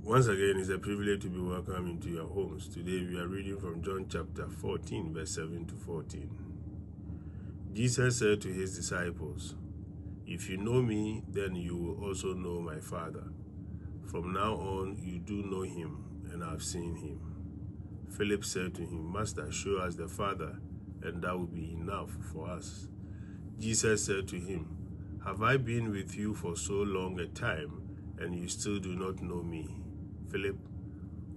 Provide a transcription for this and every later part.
Once again, it's a privilege to be welcomed into your homes. Today we are reading from John chapter 14, verse 7 to 14. Jesus said to his disciples, "If you know me, then you will also know my Father. From now on, you do know him and have seen him." Philip said to him, "Master, show us the Father, and that will be enough for us." Jesus said to him, "Have I been with you for so long a time, and you still do not know me? Philip,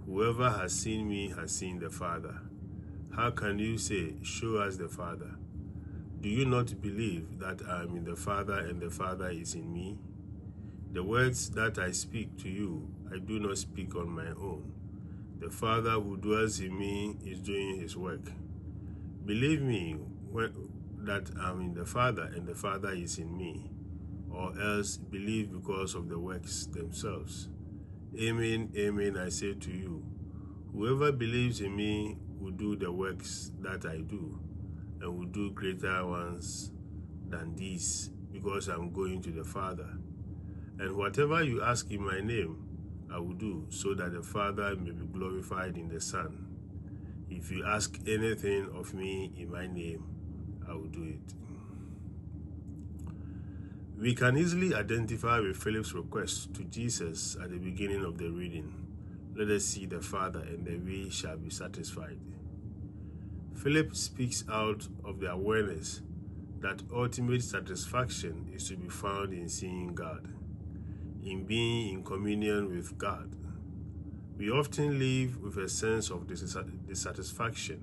whoever has seen me has seen the Father. How can you say, 'Show us the Father'? Do you not believe that I am in the Father and the Father is in me? The words that I speak to you, I do not speak on my own. The Father who dwells in me is doing his work. Believe me that I am in the Father and the Father is in me, or else believe because of the works themselves. Amen, amen, I say to you, whoever believes in me will do the works that I do, and will do greater ones than these, because I'm going to the Father. And whatever you ask in my name, I will do, so that the Father may be glorified in the Son. If you ask anything of me in my name, I will do it." We can easily identify with Philip's request to Jesus at the beginning of the reading. "Let us see the Father, and then we shall be satisfied." Philip speaks out of the awareness that ultimate satisfaction is to be found in seeing God, in being in communion with God. We often live with a sense of dissatisfaction.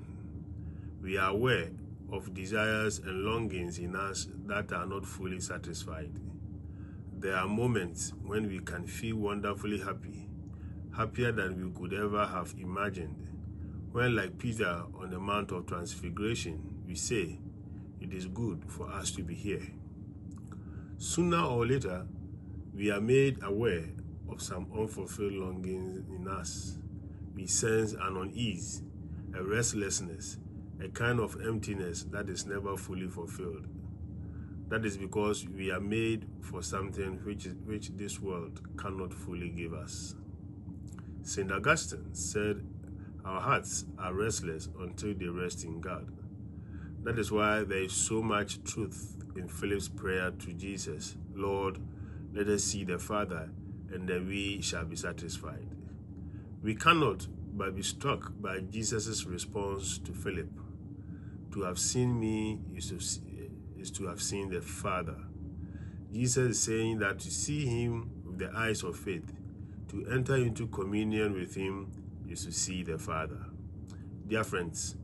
We are aware of desires and longings in us that are not fully satisfied. There are moments when we can feel wonderfully happy, happier than we could ever have imagined, when, like Peter on the Mount of Transfiguration, we say, "It is good for us to be here." Sooner or later, we are made aware of some unfulfilled longings in us. We sense an unease, a restlessness, a kind of emptiness that is never fully fulfilled. That is because we are made for something which this world cannot fully give us. St. Augustine said, "Our hearts are restless until they rest in God." That is why there is so much truth in Philip's prayer to Jesus, "Lord, let us see the Father, and then we shall be satisfied." We cannot but be struck by Jesus' response to Philip. To have seen me is to have seen the Father. Jesus is saying that to see him with the eyes of faith, to enter into communion with him, is to see the Father. Dear friends,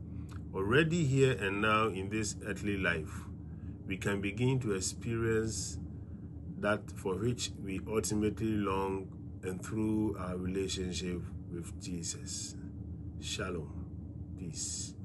already here and now in this earthly life, we can begin to experience that for which we ultimately long, and through our relationship with Jesus. Shalom. Peace.